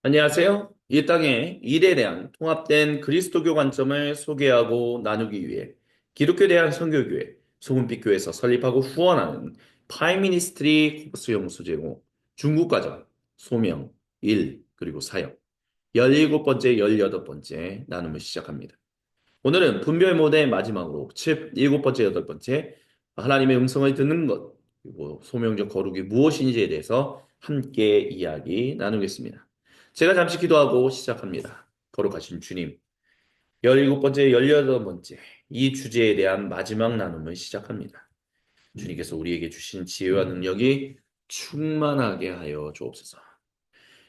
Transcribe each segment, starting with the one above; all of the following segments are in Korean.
안녕하세요. 이 땅의 일에 대한 통합된 그리스도교 관점을 소개하고 나누기 위해 기독교에 대한 선교교회, 소금빛교회에서 설립하고 후원하는 파이미니스트리 코브스 연구소제공 중국과정, 소명, 일, 그리고 사역 17번째, 18번째 나눔을 시작합니다. 오늘은 분별 모드의 마지막으로 7번째, 8번째 하나님의 음성을 듣는 것, 그리고 소명적 거룩이 무엇인지에 대해서 함께 이야기 나누겠습니다. 제가 잠시 기도하고 시작합니다. 거룩하신 주님, 17번째, 18번째 이 주제에 대한 마지막 나눔을 시작합니다. 주님께서 우리에게 주신 지혜와 능력이 충만하게 하여 주옵소서.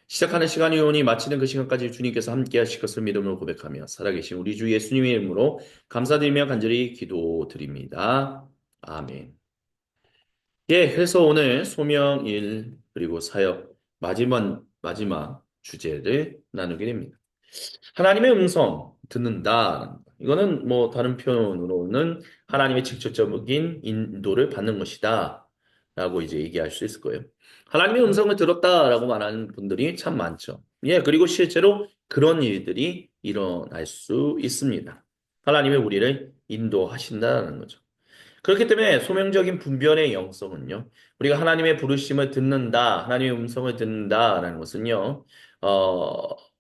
시작하는 시간이 오니 마치는 그 시간까지 주님께서 함께 하실 것을 믿음으로 고백하며 살아계신 우리 주 예수님의 이름으로 감사드리며 간절히 기도드립니다. 아멘. 예, 그래서 오늘 소명일 그리고 사역 마지막 주제를 나누게 됩니다. 하나님의 음성 듣는다. 이거는 뭐 다른 표현으로는 하나님의 직접적인 인도를 받는 것이다. 라고 이제 얘기할 수 있을 거예요. 하나님의 음성을 들었다라고 말하는 분들이 참 많죠. 예, 그리고 실제로 그런 일들이 일어날 수 있습니다. 하나님의 우리를 인도하신다는 거죠. 그렇기 때문에 소명적인 분별의 영성은요, 우리가 하나님의 부르심을 듣는다, 하나님의 음성을 듣는다라는 것은요,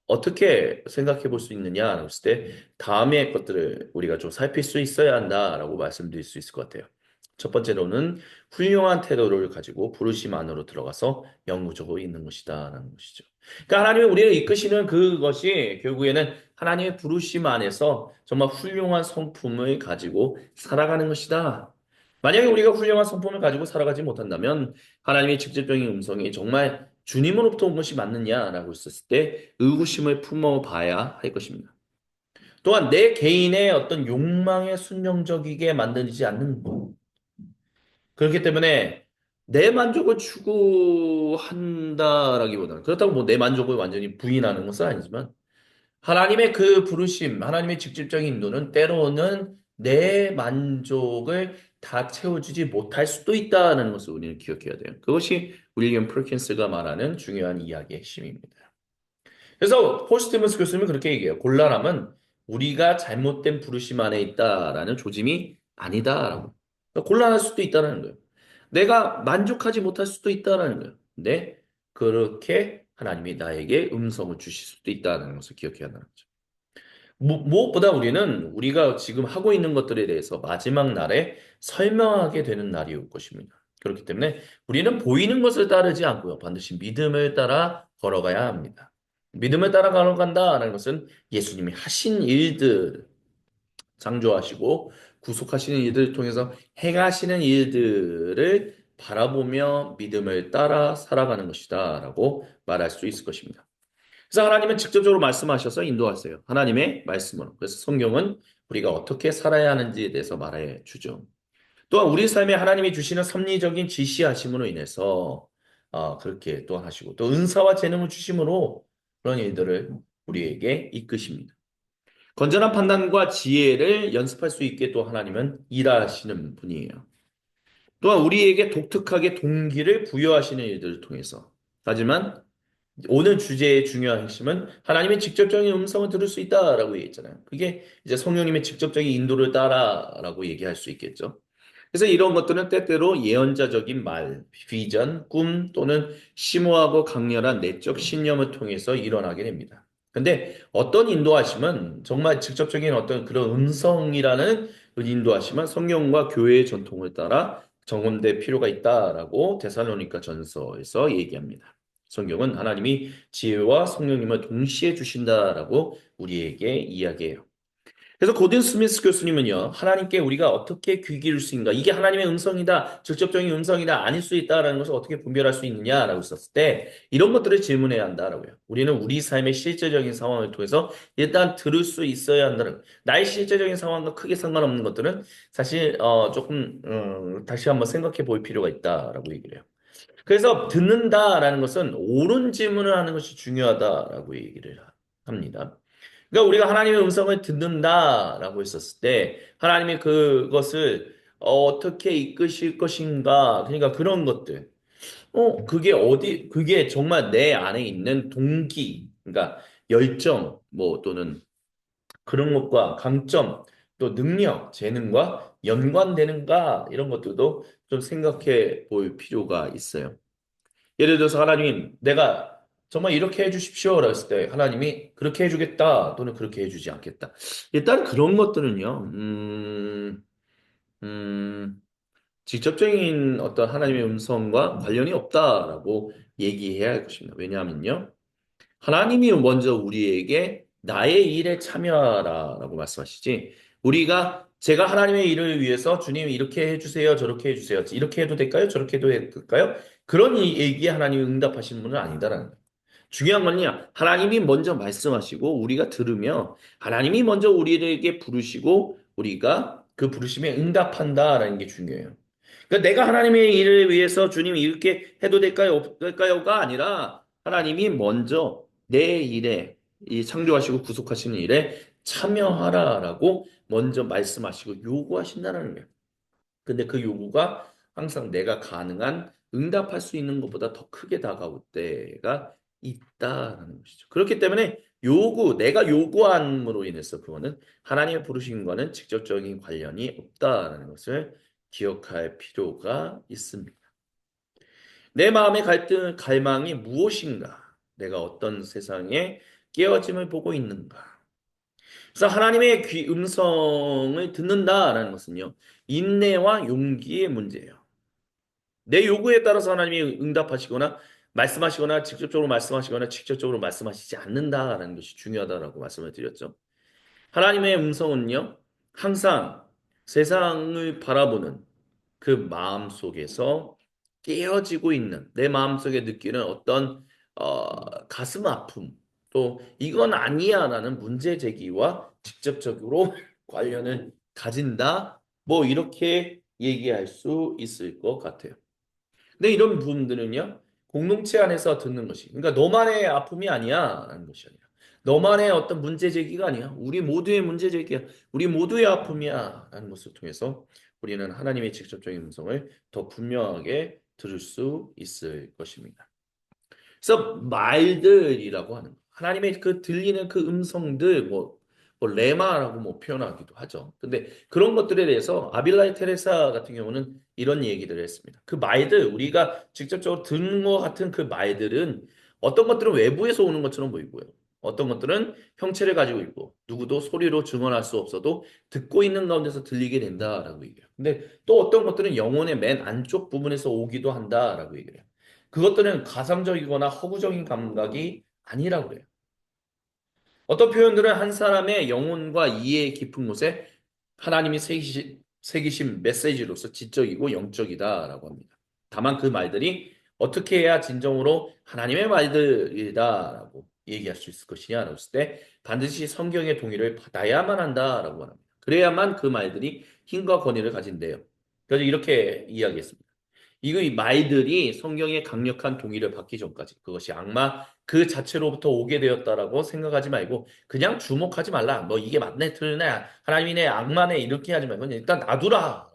어떻게 생각해 볼 수 있느냐라고 했을 때, 다음의 것들을 우리가 좀 살필 수 있어야 한다라고 말씀드릴 수 있을 것 같아요. 첫 번째로는 훌륭한 태도를 가지고 부르심 안으로 들어가서 영구적으로 있는 것이다라는 것이죠. 그러니까 하나님이 우리를 이끄시는 그것이 결국에는 하나님의 부르심 안에서 정말 훌륭한 성품을 가지고 살아가는 것이다. 만약에 우리가 훌륭한 성품을 가지고 살아가지 못한다면 하나님의 직접적인 음성이 정말 주님으로부터 온 것이 맞느냐라고 했었을 때 의구심을 품어봐야 할 것입니다. 또한 내 개인의 어떤 욕망에 순종적이게 만들지 않는 것. 그렇기 때문에 내 만족을 추구한다라기보다는 그렇다고 뭐 내 만족을 완전히 부인하는 것은 아니지만 하나님의 그 부르심, 하나님의 직접적인 인도는 때로는 내 만족을 다 채워주지 못할 수도 있다는 것을 우리는 기억해야 돼요. 그것이 윌리엄 프리킨스가 말하는 중요한 이야기의 핵심입니다. 그래서 폴 스티븐스 교수님은 그렇게 얘기해요. 곤란함은 우리가 잘못된 부르심 안에 있다라는 조짐이 아니다라고. 그러니까 곤란할 수도 있다는 거예요. 내가 만족하지 못할 수도 있다는 거예요. 근데 그렇게 하나님이 나에게 음성을 주실 수도 있다는 것을 기억해야 하는 거죠. 무엇보다 우리는 우리가 지금 하고 있는 것들에 대해서 마지막 날에 설명하게 되는 날이 올 것입니다. 그렇기 때문에 우리는 보이는 것을 따르지 않고요. 반드시 믿음을 따라 걸어가야 합니다. 믿음을 따라 걸어간다라는 것은 예수님이 하신 일들, 창조하시고 구속하시는 일들을 통해서 행하시는 일들을 바라보며 믿음을 따라 살아가는 것이다 라고 말할 수 있을 것입니다. 그래서 하나님은 직접적으로 말씀하셔서 인도하세요. 하나님의 말씀으로. 그래서 성경은 우리가 어떻게 살아야 하는지에 대해서 말해 주죠. 또한 우리 삶에 하나님이 주시는 섭리적인 지시하심으로 인해서 그렇게 또 하시고 또 은사와 재능을 주심으로 그런 일들을 우리에게 이끄십니다. 건전한 판단과 지혜를 연습할 수 있게 또 하나님은 일하시는 분이에요. 또한 우리에게 독특하게 동기를 부여하시는 일들을 통해서 하지만 오늘 주제의 중요한 핵심은 하나님의 직접적인 음성을 들을 수 있다라고 얘기했잖아요. 그게 이제 성령님의 직접적인 인도를 따라라고 얘기할 수 있겠죠. 그래서 이런 것들은 때때로 예언자적인 말, 비전, 꿈 또는 심오하고 강렬한 내적 신념을 통해서 일어나게 됩니다. 근데 어떤 인도하심은 정말 직접적인 어떤 그런 음성이라는 그 인도하심은 성경과 교회의 전통을 따라 점검될 필요가 있다라고 데살로니가 전서에서 얘기합니다. 성경은 하나님이 지혜와 성령님을 동시에 주신다라고 우리에게 이야기해요. 그래서 고든 스미스 교수님은요, 하나님께 우리가 어떻게 귀 기울 수 있는가? 이게 하나님의 음성이다, 직접적인 음성이다, 아닐 수 있다라는 것을 어떻게 분별할 수 있느냐라고 썼을 때, 이런 것들을 질문해야 한다라고요. 우리는 우리 삶의 실제적인 상황을 통해서 일단 들을 수 있어야 한다는, 나의 실제적인 상황과 크게 상관없는 것들은 사실, 조금, 다시 한번 생각해 볼 필요가 있다라고 얘기를 해요. 그래서 듣는다라는 것은 옳은 질문을 하는 것이 중요하다라고 얘기를 합니다. 그러니까 우리가 하나님의 음성을 듣는다라고 했었을 때 하나님이 그것을 어떻게 이끄실 것인가 그러니까 그런 것들 그게 정말 내 안에 있는 동기 그러니까 열정, 뭐 또는 그런 것과 강점, 또 능력, 재능과 연관되는가 이런 것들도 좀 생각해 볼 필요가 있어요. 예를 들어서 하나님, 내가 정말 이렇게 해주십시오라고 했을 때 하나님이 그렇게 해주겠다 또는 그렇게 해주지 않겠다. 일단 그런 것들은요, 음, 직접적인 어떤 하나님의 음성과 관련이 없다라고 얘기해야 할 것입니다. 왜냐하면요, 하나님이 먼저 우리에게 나의 일에 참여하라라고 말씀하시지. 우리가 제가 하나님의 일을 위해서 주님 이렇게 해주세요, 저렇게 해주세요. 이렇게 해도 될까요? 저렇게 해도 될까요? 그런 얘기에 하나님이 응답하시는 분은 아니다라는 거예요. 중요한 건요, 하나님이 먼저 말씀하시고 우리가 들으며 하나님이 먼저 우리에게 부르시고 우리가 그 부르심에 응답한다라는 게 중요해요. 그러니까 내가 하나님의 일을 위해서 주님 이렇게 해도 될까요? 없을까요?가 아니라 하나님이 먼저 내 일에 이 창조하시고 구속하시는 일에 참여하라라고 먼저 말씀하시고 요구하신다는 거예요. 근데 그 요구가 항상 내가 가능한 응답할 수 있는 것보다 더 크게 다가올 때가 있다라는 것이죠. 그렇기 때문에 내가 요구함으로 인해서 그거는 하나님의 부르심과는 직접적인 관련이 없다라는 것을 기억할 필요가 있습니다. 내 마음의 갈망이 무엇인가? 내가 어떤 세상에 깨어짐을 보고 있는가? 그래서 하나님의 음성을 듣는다라는 것은요, 인내와 용기의 문제예요. 내 요구에 따라서 하나님이 응답하시거나 말씀하시거나 직접적으로 말씀하시거나 직접적으로 말씀하시지 않는다라는 것이 중요하다라고 말씀을 드렸죠. 하나님의 음성은요, 항상 세상을 바라보는 그 마음 속에서 깨어지고 있는 내 마음 속에 느끼는 어떤 가슴 아픔 또 이건 아니야라는 문제 제기와 직접적으로 관련을 가진다. 뭐 이렇게 얘기할 수 있을 것 같아요. 근데 이런 부분들은요, 공동체 안에서 듣는 것이. 그러니까 너만의 아픔이 아니야. 라는 것이 아니라. 너만의 어떤 문제 제기가 아니야. 우리 모두의 문제 제기야. 우리 모두의 아픔이야. 라는 것을 통해서 우리는 하나님의 직접적인 음성을 더 분명하게 들을 수 있을 것입니다. 그래서 말들이라고 하는 거. 하나님의 그 들리는 그 음성들, 뭐 레마라고 뭐 표현하기도 하죠. 근데 그런 것들에 대해서 아빌라이 테레사 같은 경우는 이런 얘기들을 했습니다. 그 말들, 우리가 직접적으로 듣는 것 같은 그 말들은 어떤 것들은 외부에서 오는 것처럼 보이고요. 어떤 것들은 형체를 가지고 있고 누구도 소리로 증언할 수 없어도 듣고 있는 가운데서 들리게 된다라고 얘기해요. 근데 또 어떤 것들은 영혼의 맨 안쪽 부분에서 오기도 한다라고 얘기해요. 그것들은 가상적이거나 허구적인 감각이 아니라고 그래요. 어떤 표현들은 한 사람의 영혼과 이해 깊은 곳에 하나님이 새기신 메시지로서 지적이고 영적이다라고 합니다. 다만 그 말들이 어떻게 해야 진정으로 하나님의 말들이다라고 얘기할 수 있을 것이냐라고 했을 때 반드시 성경의 동의를 받아야만 한다라고 합니다. 그래야만 그 말들이 힘과 권위를 가진대요. 그래서 이렇게 이야기했습니다. 이 말들이 성경의 강력한 동의를 받기 전까지 그것이 악마 그 자체로부터 오게 되었다라고 생각하지 말고 그냥 주목하지 말라. 뭐 이게 맞네, 틀리네, 하나님이네, 악마네 이렇게 하지 말고 일단 놔두라.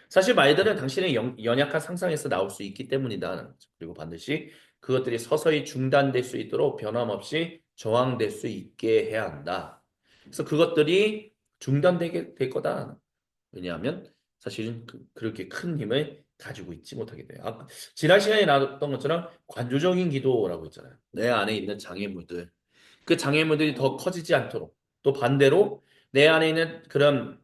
사실 말들은 당신의 연약한 상상에서 나올 수 있기 때문이다. 그리고 반드시 그것들이 서서히 중단될 수 있도록 변함없이 저항될 수 있게 해야 한다. 그래서 그것들이 중단되게 될 거다. 왜냐하면 사실은 그렇게 큰 힘을 가지고 있지 못하게 돼요. 지난 시간에 나눴던 것처럼 관조적인 기도라고 있잖아요. 내 안에 있는 장애물들, 그 장애물들이 더 커지지 않도록 또 반대로 내 안에 있는 그런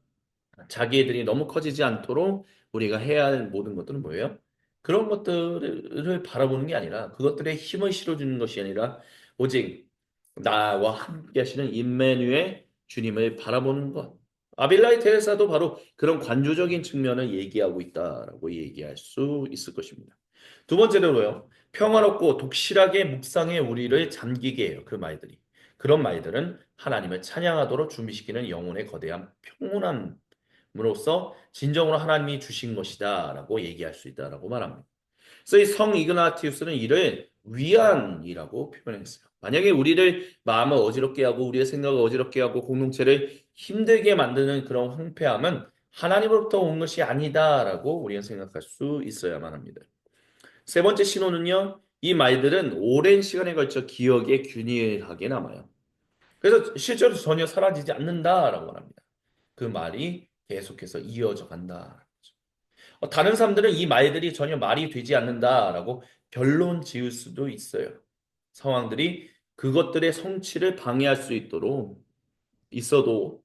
자기애들이 너무 커지지 않도록 우리가 해야 할 모든 것들은 뭐예요? 그런 것들을 바라보는 게 아니라 그것들에 힘을 실어주는 것이 아니라 오직 나와 함께 하시는 임마누엘 주님을 바라보는 것. 아빌라이 테레사도 바로 그런 관조적인 측면을 얘기하고 있다라고 얘기할 수 있을 것입니다. 두 번째로요. 평화롭고 독실하게 묵상해 우리를 잠기게 해요. 그 말들이. 그런 말들은 하나님을 찬양하도록 준비시키는 영혼의 거대한 평온함으로써 진정으로 하나님이 주신 것이다라고 얘기할 수 있다라고 말합니다. 그래서 이 성 이그나티우스는 이를 위안이라고 표현했어요. 만약에 우리를 마음을 어지럽게 하고 우리의 생각을 어지럽게 하고 공동체를 힘들게 만드는 그런 황폐함은 하나님으로부터 온 것이 아니다라고 우리가 생각할 수 있어야만 합니다. 세 번째 신호는요. 이 말들은 오랜 시간에 걸쳐 기억에 균일하게 남아요. 그래서 실제로 전혀 사라지지 않는다라고 말합니다. 그 말이 계속해서 이어져 간다. 다른 사람들은 이 말들이 전혀 말이 되지 않는다라고 변론 지을 수도 있어요. 상황들이 그것들의 성취를 방해할 수 있도록 있어도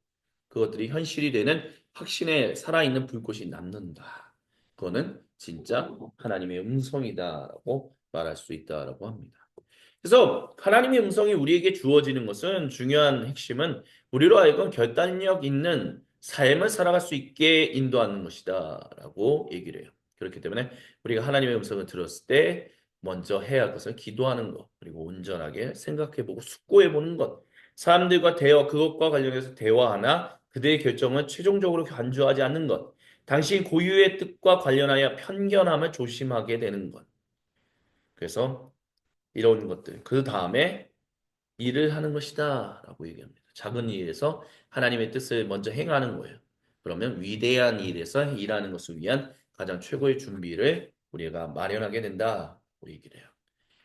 그것들이 현실이 되는 확신에 살아있는 불꽃이 남는다. 그거는 진짜 하나님의 음성이다라고 말할 수 있다라고 합니다. 그래서 하나님의 음성이 우리에게 주어지는 것은 중요한 핵심은 우리로 하여금 결단력 있는 삶을 살아갈 수 있게 인도하는 것이다라고 얘기를 해요. 그렇기 때문에 우리가 하나님의 음성을 들었을 때 먼저 해야 할 것은 기도하는 것, 그리고 온전하게 생각해보고 숙고해보는 것, 사람들과 그것과 관련해서 대화하나 그들의 결정을 최종적으로 간주하지 않는 것, 당신 고유의 뜻과 관련하여 편견함을 조심하게 되는 것. 그래서 이런 것들. 그 다음에 일을 하는 것이다. 라고 얘기합니다. 작은 일에서 하나님의 뜻을 먼저 행하는 거예요. 그러면 위대한 일에서 일하는 것을 위한 가장 최고의 준비를 우리가 마련하게 된다. 고 얘기를 해요.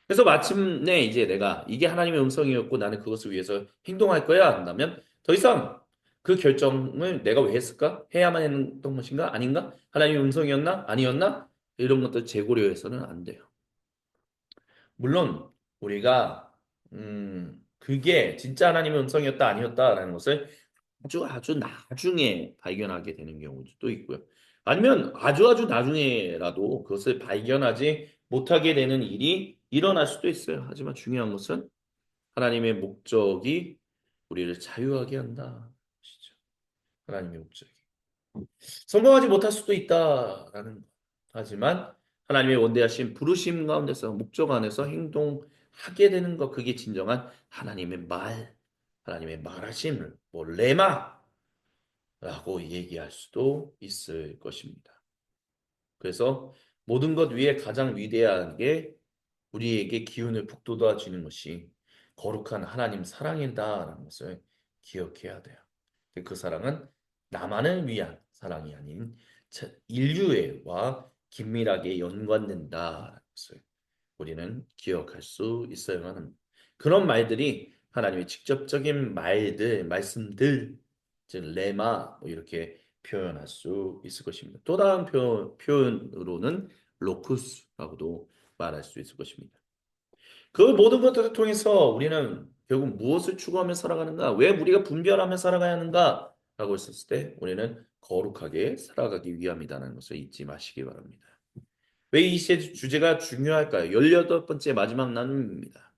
그래서 마침내 이제 내가 이게 하나님의 음성이었고 나는 그것을 위해서 행동할 거야 한다면 더 이상 그 결정을 내가 왜 했을까? 해야만 했던 것인가? 아닌가? 하나님의 음성이었나? 아니었나? 이런 것들 재고려해서는 안 돼요. 물론 우리가 그게 진짜 하나님의 음성이었다 아니었다라는 것을 아주 아주 나중에 발견하게 되는 경우도 있고요. 아니면 아주 아주 나중에라도 그것을 발견하지 못하게 되는 일이 일어날 수도 있어요. 하지만 중요한 것은 하나님의 목적이 우리를 자유하게 한다. 것이죠. 하나님의 목적이. 성공하지 못할 수도 있다라는 것. 하지만 하나님의 원대하신 부르심 가운데서 목적 안에서 행동하게 되는 것 그게 진정한 하나님의 하나님의 말하심을 뭐 레마라고 얘기할 수도 있을 것입니다. 그래서 모든 것 위에 가장 위대하게 우리에게 기운을 북돋아 주는 것이 거룩한 하나님 사랑이다라는 것을 기억해야 돼요. 그 사랑은 나만을 위한 사랑이 아닌 인류애와 긴밀하게 연관된다라는 것을 우리는 기억할 수 있어야만 합니다. 그런 말들이 하나님의 직접적인 말씀들, 즉 레마 뭐 이렇게 표현할 수 있을 것입니다. 또 다른 표현으로는 로쿠스라고도 말할 수 있을 것입니다. 그 모든 것들을 통해서 우리는 결국 무엇을 추구하며 살아가는가? 왜 우리가 분별하며 살아가야 하는가? 라고 했었을 때 우리는 거룩하게 살아가기 위함이라는 것을 잊지 마시기 바랍니다. 왜 이 주제가 중요할까요? 18번째 마지막 나눔입니다.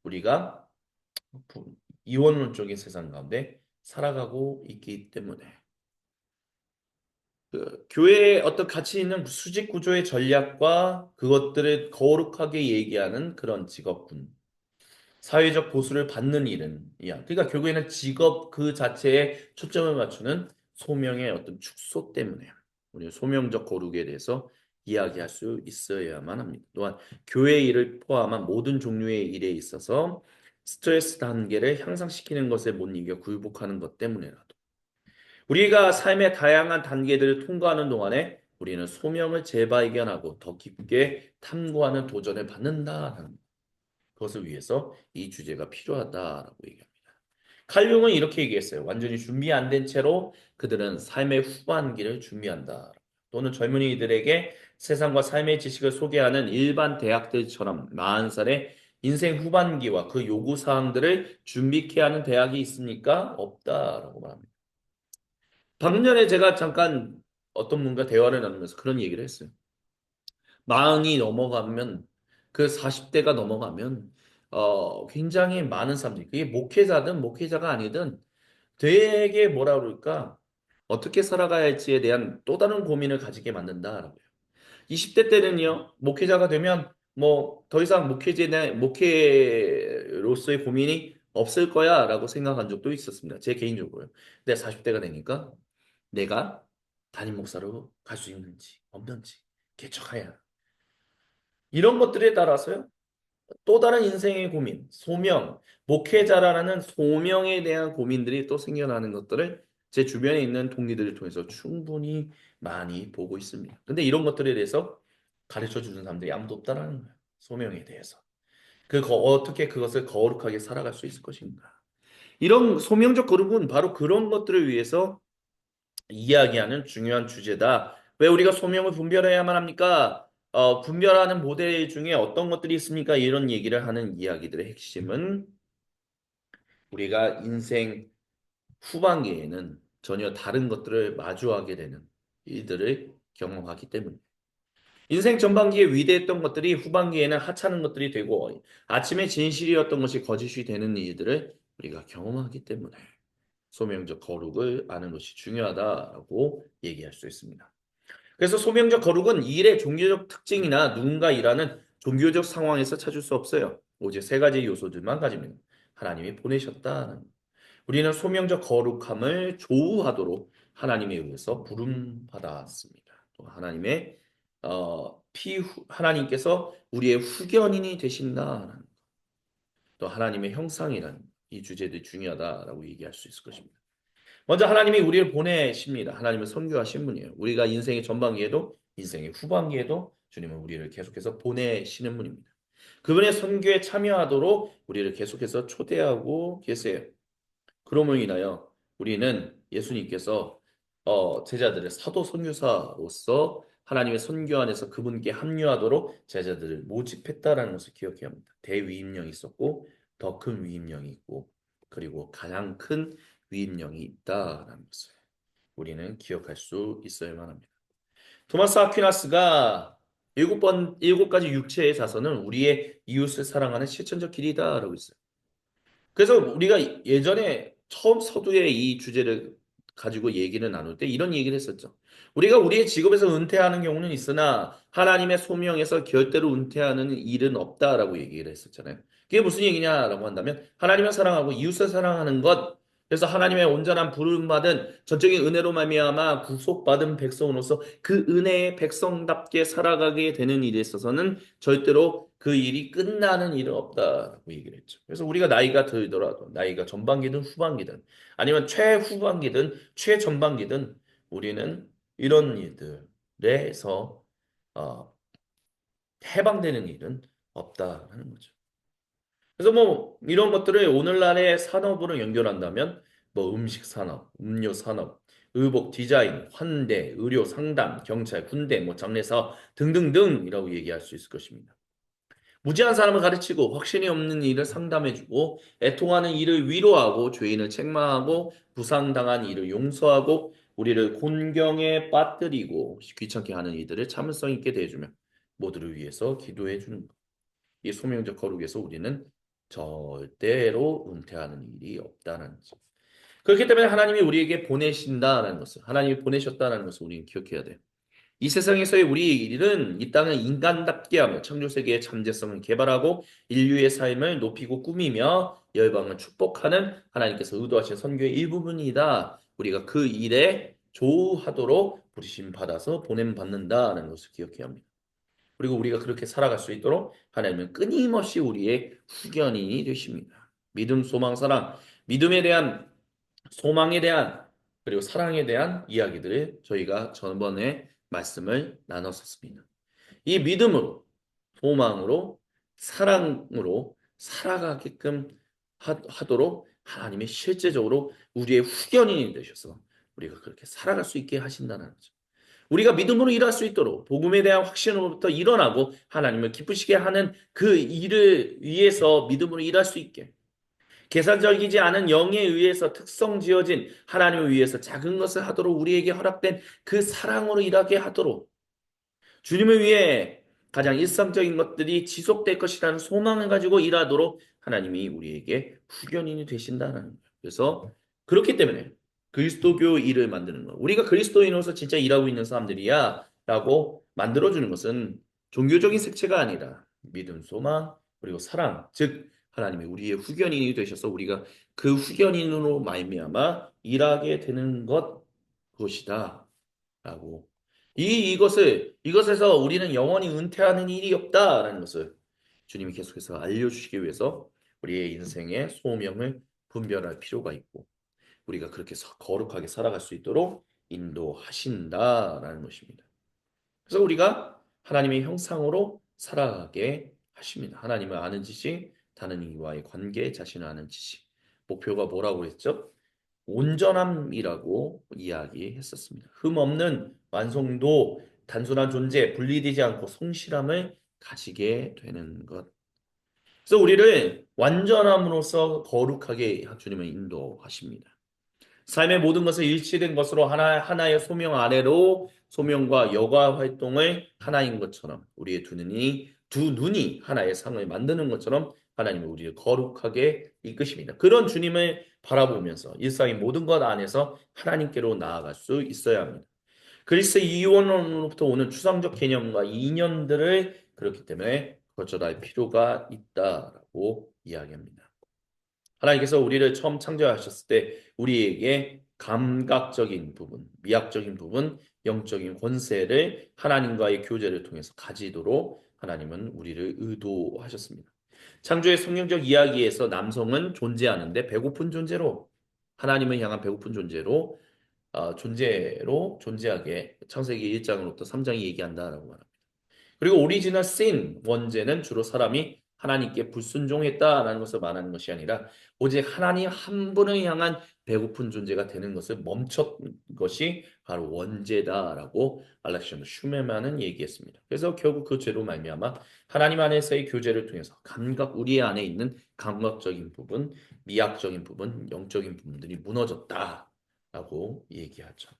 우리가 이원론적인 세상 가운데 살아가고 있기 때문에 교회의 어떤 가치 있는 수직 구조의 전략과 그것들을 거룩하게 얘기하는 그런 직업군 사회적 보수를 받는 일은 이야. 그러니까 결국에는 직업 그 자체에 초점을 맞추는 소명의 어떤 축소 때문에 우리 소명적 거룩에 대해서 이야기할 수 있어야만 합니다. 또한 교회 일을 포함한 모든 종류의 일에 있어서 스트레스 단계를 향상시키는 것에 못 이겨 굴복하는 것 때문에라도 우리가 삶의 다양한 단계들을 통과하는 동안에 우리는 소명을 재발견하고 더 깊게 탐구하는 도전을 받는다라는 그것을 위해서 이 주제가 필요하다라고 얘기합니다. 칼 융은 이렇게 얘기했어요. 완전히 준비 안 된 채로 그들은 삶의 후반기를 준비한다. 또는 젊은이들에게 세상과 삶의 지식을 소개하는 일반 대학들처럼 40살의 인생 후반기와 그 요구 사항들을 준비케 하는 대학이 있습니까? 없다라고 말합니다. 방금 전에 제가 잠깐 어떤 분과 대화를 나누면서 그런 얘기를 했어요. 마흔이 넘어가면 그 40대가 넘어가면 굉장히 많은 사람들이 그게 목회자든 목회자가 아니든 되게 뭐라 그럴까 어떻게 살아가야 할지에 대한 또 다른 고민을 가지게 만든다라고요. 20대 때는요 목회자가 되면 뭐 더 이상 목회로서의 고민이 없을 거야라고 생각한 적도 있었습니다. 제 개인적으로요. 근데 40대가 되니까 내가 담임 목사로 갈 수 있는지 없는지 개척해야 이런 것들에 따라서요. 또 다른 인생의 고민, 소명, 목회자라는 소명에 대한 고민들이 또 생겨나는 것들을 제 주변에 있는 동기들을 통해서 충분히 많이 보고 있습니다. 근데 이런 것들에 대해서 가르쳐 주는 사람들이 아무도 없다라는 거예요. 소명에 대해서. 어떻게 그것을 거룩하게 살아갈 수 있을 것인가. 이런 소명적 거룩은 바로 그런 것들을 위해서 이야기하는 중요한 주제다. 왜 우리가 소명을 분별해야만 합니까? 분별하는 모델 중에 어떤 것들이 있습니까? 이런 얘기를 하는 이야기들의 핵심은 우리가 인생 후반기에는 전혀 다른 것들을 마주하게 되는 일들을 경험하기 때문에. 인생 전반기에 위대했던 것들이 후반기에는 하찮은 것들이 되고 아침에 진실이었던 것이 거짓이 되는 일들을 우리가 경험하기 때문에 소명적 거룩을 아는 것이 중요하다라고 얘기할 수 있습니다. 그래서 소명적 거룩은 일의 종교적 특징이나 누군가 일하는 종교적 상황에서 찾을 수 없어요. 오직 세 가지 요소들만 가지면 하나님이 보내셨다는 우리는 소명적 거룩함을 조우하도록 하나님에 의해서 부름받았습니다. 또 하나님의 하나님께서 우리의 후견인이 되신다는 또 하나님의 형상이라는 이 주제들이 중요하다라고 얘기할 수 있을 것입니다. 먼저 하나님이 우리를 보내십니다. 하나님은 선교하신 분이에요. 우리가 인생의 전반기에도 인생의 후반기에도 주님은 우리를 계속해서 보내시는 분입니다. 그분의 선교에 참여하도록 우리를 계속해서 초대하고 계세요. 그러므로 인하여 우리는 예수님께서 제자들의 사도 선교사로서 하나님의 선교 안에서 그분께 합류하도록 제자들을 모집했다라는 것을 기억해야 합니다. 대위임령이 있었고 더 큰 위임령이 있고 그리고 가장 큰 위임령이 있다라는 것을 우리는 기억할 수 있어야만 합니다. 토마스 아퀴나스가 일곱 가지 육체의 자선은 우리의 이웃을 사랑하는 실천적 길이다라고 했어요. 그래서 우리가 예전에 처음 서두에 이 주제를 가지고 얘기를 나눌 때 이런 얘기를 했었죠. 우리가 우리의 직업에서 은퇴하는 경우는 있으나 하나님의 소명에서 절대로 은퇴하는 일은 없다라고 얘기를 했었잖아요. 그게 무슨 얘기냐라고 한다면 하나님을 사랑하고 이웃을 사랑하는 것 그래서 하나님의 온전한 부름받은 전적인 은혜로 말미암아 구속받은 백성으로서 그 은혜의 백성답게 살아가게 되는 일에 있어서는 절대로 그 일이 끝나는 일은 없다라고 얘기를 했죠. 그래서 우리가 나이가 들더라도 나이가 전반기든 후반기든 아니면 최후반기든 최전반기든 우리는 이런 일들에서 어, 해방되는 일은 없다라는 거죠. 그래서 뭐 이런 것들을 오늘날의 산업으로 연결한다면 뭐 음식 산업, 음료 산업, 의복 디자인, 환대, 의료 상담, 경찰, 군대, 뭐 장례사 등등등이라고 얘기할 수 있을 것입니다. 무지한 사람을 가르치고 확신이 없는 일을 상담해주고 애통하는 일을 위로하고 죄인을 책망하고 부상당한 일을 용서하고 우리를 곤경에 빠뜨리고 귀찮게 하는 이들을 참을성 있게 대해주며 모두를 위해서 기도해주는 것. 이 소명적 거룩에서 우리는 절대로 은퇴하는 일이 없다는 거죠. 그렇기 때문에 하나님이 우리에게 보내신다는 것을 하나님이 보내셨다는 것을 우리는 기억해야 돼요. 이 세상에서의 우리의 일은 이 땅을 인간답게 하며 창조세계의 잠재성을 개발하고 인류의 삶을 높이고 꾸미며 열방을 축복하는 하나님께서 의도하신 선교의 일부분이다. 우리가 그 일에 조우하도록 부르심 받아서 보냄 받는다는 것을 기억해야 합니다. 그리고 우리가 그렇게 살아갈 수 있도록 하나님은 끊임없이 우리의 후견인이 되십니다. 믿음, 소망, 사랑, 믿음에 대한 소망에 대한 그리고 사랑에 대한 이야기들을 저희가 전번에 말씀을 나눴었습니다. 이 믿음으로, 소망으로, 사랑으로 살아가게끔 하도록 하나님이 실제적으로 우리의 후견인이 되셔서 우리가 그렇게 살아갈 수 있게 하신다는 거죠. 우리가 믿음으로 일할 수 있도록 복음에 대한 확신으로부터 일어나고 하나님을 기쁘시게 하는 그 일을 위해서 믿음으로 일할 수 있게 계산적이지 않은 영에 의해서 특성 지어진 하나님을 위해서 작은 것을 하도록 우리에게 허락된 그 사랑으로 일하게 하도록 주님을 위해 가장 일상적인 것들이 지속될 것이라는 소망을 가지고 일하도록 하나님이 우리에게 후견인이 되신다는 거예요. 그래서 그렇기 때문에 그리스도교 일을 만드는 거. 우리가 그리스도인으로서 진짜 일하고 있는 사람들이야 라고 만들어주는 것은 종교적인 색채가 아니라 믿음, 소망, 그리고 사랑, 즉 하나님이 우리의 후견인이 되셔서 우리가 그 후견인으로 말미암아 일하게 되는 그것이다 라고 이것에서 우리는 영원히 은퇴하는 일이 없다라는 것을 주님이 계속해서 알려주시기 위해서 우리의 인생의 소명을 분별할 필요가 있고 우리가 그렇게 거룩하게 살아갈 수 있도록 인도하신다라는 것입니다. 그래서 우리가 하나님의 형상으로 살아가게 하십니다. 하나님을 아는 지식, 다른 이와의 관계, 자신을 아는 지식. 목표가 뭐라고 했죠? 온전함이라고 이야기했었습니다. 흠 없는 완성도, 단순한 존재, 분리되지 않고 성실함을 가지게 되는 것. 그래서 우리를 완전함으로써 거룩하게 주님은 인도하십니다. 삶의 모든 것을 일치된 것으로 하나의 소명 아래로 소명과 여가 활동을 하나인 것처럼 우리의 두 눈이 하나의 상을 만드는 것처럼 하나님은 우리를 거룩하게 이끄십니다. 그런 주님을 바라보면서 일상의 모든 것 안에서 하나님께로 나아갈 수 있어야 합니다. 그리스도 이원론으로부터 오는 추상적 개념과 이념들을 그렇기 때문에 거절할 필요가 있다라고 이야기합니다. 하나님께서 우리를 처음 창조하셨을 때 우리에게 감각적인 부분, 미학적인 부분, 영적인 권세를 하나님과의 교제를 통해서 가지도록 하나님은 우리를 의도하셨습니다. 창조의 성경적 이야기에서 남성은 존재하는데 배고픈 존재로 하나님을 향한 배고픈 존재로 존재하게 창세기 1장으로부터 3장이 얘기한다라고 말합니다. 그리고 오리지널 신 원죄는 주로 사람이 하나님께 불순종했다라는 것을 말하는 것이 아니라 오직 하나님 한 분을 향한 배고픈 존재가 되는 것을 멈췄던 것이 바로 원죄다라고 알렉산더 슈메만은 얘기했습니다. 그래서 결국 그 죄로 말미암아 하나님 안에서의 교제를 통해서 우리 안에 있는 감각적인 부분, 미학적인 부분, 영적인 부분들이 무너졌다라고 얘기하죠.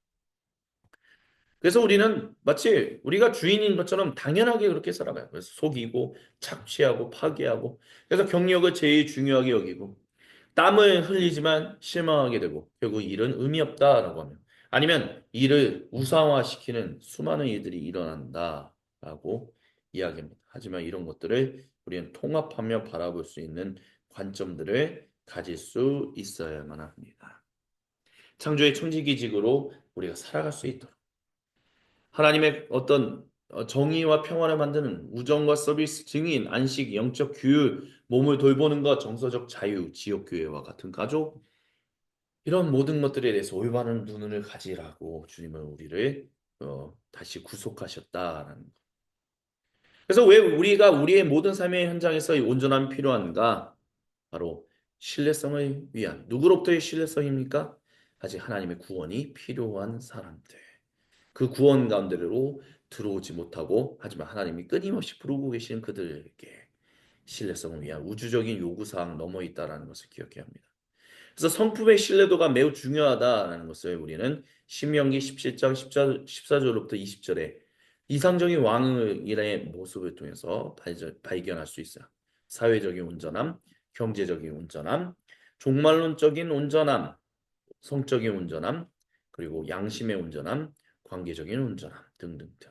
그래서 우리는 마치 우리가 주인인 것처럼 당연하게 그렇게 살아가요. 그래서 속이고 착취하고 파괴하고 그래서 경력을 제일 중요하게 여기고 땀을 흘리지만 실망하게 되고 결국 일은 의미 없다라고 하면 아니면 일을 우상화시키는 수많은 일들이 일어난다라고 이야기합니다. 하지만 이런 것들을 우리는 통합하며 바라볼 수 있는 관점들을 가질 수 있어야만 합니다. 창조의 천지기직으로 우리가 살아갈 수 있도록 하나님의 어떤 정의와 평화를 만드는 우정과 서비스, 증인, 안식, 영적 규율, 몸을 돌보는 것, 정서적 자유, 지역교회와 같은 가족, 이런 모든 것들에 대해서 올바른 눈을 가지라고 주님은 우리를 다시 구속하셨다라는 것. 그래서 왜 우리가 우리의 모든 삶의 현장에서 이 온전함이 필요한가? 바로 신뢰성을 위한 누구로부터의 신뢰성입니까? 아직 하나님의 구원이 필요한 사람들. 그 구원 가운데로 들어오지 못하고 하지만 하나님이 끊임없이 부르고 계시는 그들에게 신뢰성을 위한 우주적인 요구사항 넘어 있다라는 것을 기억해야 합니다. 그래서 성품의 신뢰도가 매우 중요하다라는 것을 우리는 신명기 17장 14절로부터 20절에 이상적인 왕의 모습을 통해서 발견할 수 있어요. 사회적인 온전함, 경제적인 온전함, 종말론적인 온전함, 성적인 온전함, 그리고 양심의 온전함, 관계적인 온전함 등등등.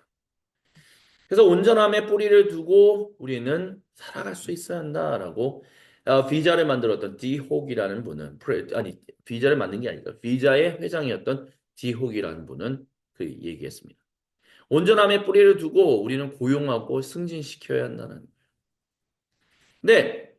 그래서 온전함에 뿌리를 두고 우리는 살아갈 수 있어야 한다라고 비자를 만들었던 디혹이라는 분은 비자를 만든 게 아니라 비자의 회장이었던 디혹이라는 분은 그 얘기했습니다. 온전함에 뿌리를 두고 우리는 고용하고 승진시켜야 한다는. 근데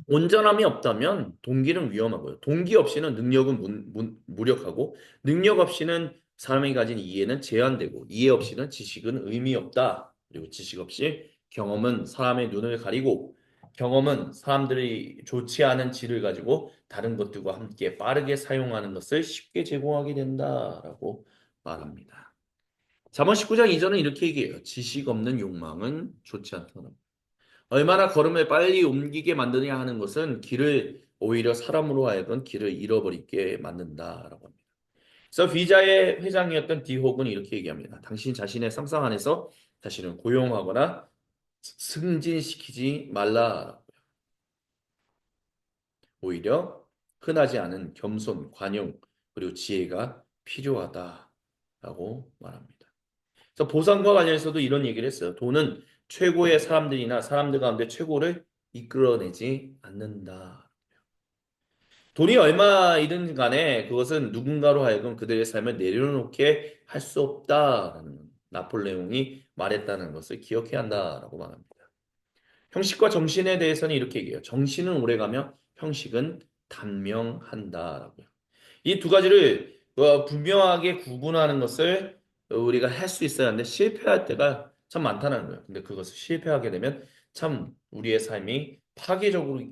온전함이 없다면 동기는 위험하고요. 동기 없이는 능력은 무력하고 능력 없이는 사람이 가진 이해는 제한되고 이해 없이는 지식은 의미 없다. 그리고 지식 없이 경험은 사람의 눈을 가리고 경험은 사람들이 좋지 않은 질을 가지고 다른 것들과 함께 빠르게 사용하는 것을 쉽게 제공하게 된다라고 말합니다. 잠언 19장 2절은 이렇게 얘기해요. 지식 없는 욕망은 좋지 않다. 얼마나 걸음을 빨리 옮기게 만드냐 하는 것은 길을 오히려 사람으로 하여금 길을 잃어버리게 만든다라고 합니다. 그래서 비자의 회장이었던 디혹은 이렇게 얘기합니다. 당신 자신의 상상 안에서 자신을 고용하거나 승진시키지 말라. 오히려 흔하지 않은 겸손, 관용, 그리고 지혜가 필요하다라고 말합니다. 그래서 보상과 관련해서도 이런 얘기를 했어요. 돈은 최고의 사람들이나 사람들 가운데 최고를 이끌어내지 않는다. 돈이 얼마이든 간에 그것은 누군가로 하여금 그들의 삶을 내려놓게 할 수 없다라는 나폴레옹이 말했다는 것을 기억해야 한다라고 말합니다. 형식과 정신에 대해서는 이렇게 얘기해요. 정신은 오래가며 형식은 단명한다라고요. 이 두 가지를 분명하게 구분하는 것을 우리가 할 수 있어야 하는데 실패할 때가 참 많다는 거예요. 근데 그것을 실패하게 되면 참 우리의 삶이 파괴적으로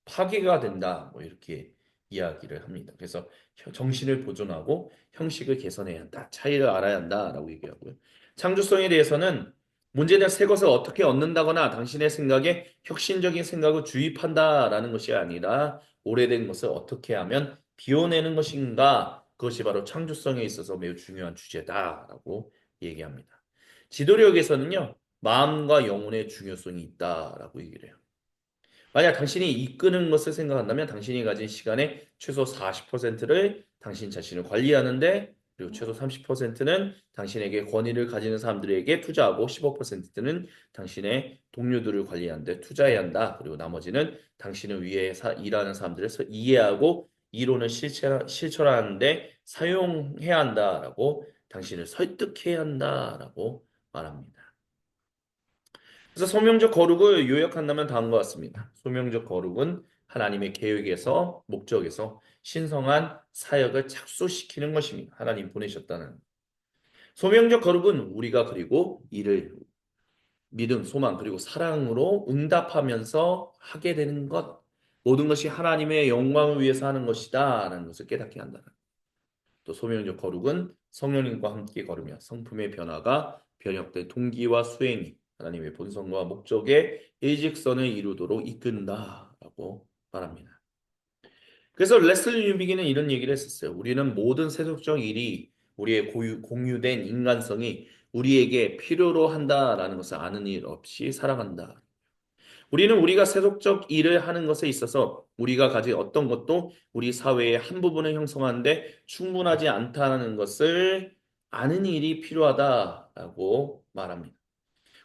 파괴가 된다. 뭐 이렇게 이야기를 합니다. 그래서 정신을 보존하고 형식을 개선해야 한다. 차이를 알아야 한다라고 얘기하고요. 창조성에 대해서는 문제는 새 것을 어떻게 얻는다거나 당신의 생각에 혁신적인 생각을 주입한다라는 것이 아니라 오래된 것을 어떻게 하면 비워내는 것인가? 그것이 바로 창조성에 있어서 매우 중요한 주제다라고 얘기합니다. 지도력에서는요, 마음과 영혼의 중요성이 있다라고 얘기를 해요. 만약 당신이 이끄는 것을 생각한다면 당신이 가진 시간의 최소 40%를 당신 자신을 관리하는데 그리고 최소 30%는 당신에게 권위를 가지는 사람들에게 투자하고 15%는 당신의 동료들을 관리하는데 투자해야 한다. 그리고 나머지는 당신을 위해 일하는 사람들을 이해하고 이론을 실천하는데 사용해야 한다라고 당신을 설득해야 한다라고 말합니다. 그래서 소명적 거룩을 요약한다면 다음과 같습니다. 소명적 거룩은 하나님의 계획에서 목적에서 신성한 사역을 착수시키는 것입니다. 하나님 보내셨다는. 소명적 거룩은 우리가 그리고 이를 믿음, 소망, 그리고 사랑으로 응답하면서 하게 되는 것. 모든 것이 하나님의 영광을 위해서 하는 것이다. 라는 것을 깨닫게 한다. 또 소명적 거룩은 성령님과 함께 걸으며 성품의 변화가 변혁된 동기와 수행이 하나님의 본성과 목적의 일직선을 이루도록 이끈다라고 말합니다. 그래서 레슬리 뉴비기는 이런 얘기를 했었어요. 우리는 모든 세속적 일이 우리의 공유된 인간성이 우리에게 필요로 한다라는 것을 아는 일 없이 살아간다. 우리는 우리가 세속적 일을 하는 것에 있어서 우리가 가진 어떤 것도 우리 사회의 한 부분을 형성하는데 충분하지 않다는 것을 아는 일이 필요하다라고 말합니다.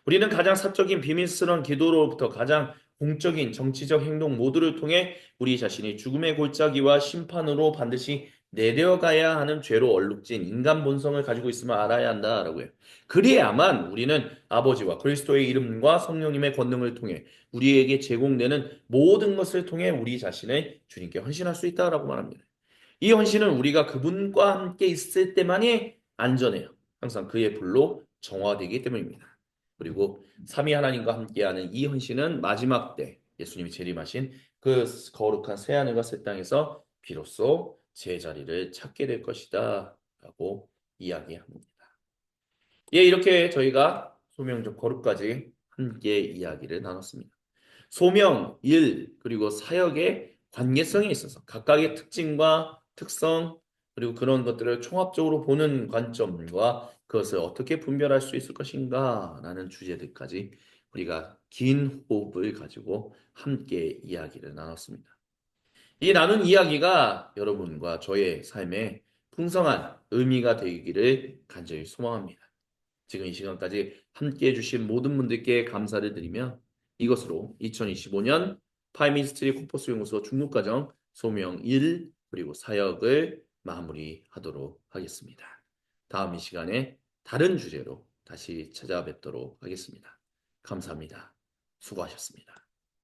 우리는 가장 사적인 비밀스러운 기도로부터 가장 공적인 정치적 행동 모두를 통해 우리 자신이 죽음의 골짜기와 심판으로 반드시 내려가야 하는 죄로 얼룩진 인간 본성을 가지고 있음을 알아야 한다라고 해요. 그래야만 우리는 아버지와 그리스도의 이름과 성령님의 권능을 통해 우리에게 제공되는 모든 것을 통해 우리 자신을 주님께 헌신할 수 있다라고 말합니다. 이 헌신은 우리가 그분과 함께 있을 때만이 안전해요. 항상 그의 불로 정화되기 때문입니다. 그리고 삼위 하나님과 함께하는 이 헌신은 마지막 때 예수님이 재림하신 그 거룩한 새하늘과 새 땅에서 비로소 제자리를 찾게 될 것이다 라고 이야기합니다. 예, 이렇게 저희가 소명적 거룩까지 함께 이야기를 나눴습니다. 소명, 일, 그리고 사역의 관계성에 있어서 각각의 특징과 특성, 그리고 그런 것들을 총합적으로 보는 관점과 그것을 어떻게 분별할 수 있을 것인가 라는 주제들까지 우리가 긴 호흡을 가지고 함께 이야기를 나눴습니다. 이 나눈 이야기가 여러분과 저의 삶에 풍성한 의미가 되기를 간절히 소망합니다. 지금 이 시간까지 함께 해주신 모든 분들께 감사를 드리며 이것으로 2025년 파이민스트리 코퍼스 연구소 중국과정 소명 1 그리고 사역을 마무리하도록 하겠습니다. 다음 이 시간에 다른 주제로 다시 찾아뵙도록 하겠습니다. 감사합니다. 수고하셨습니다.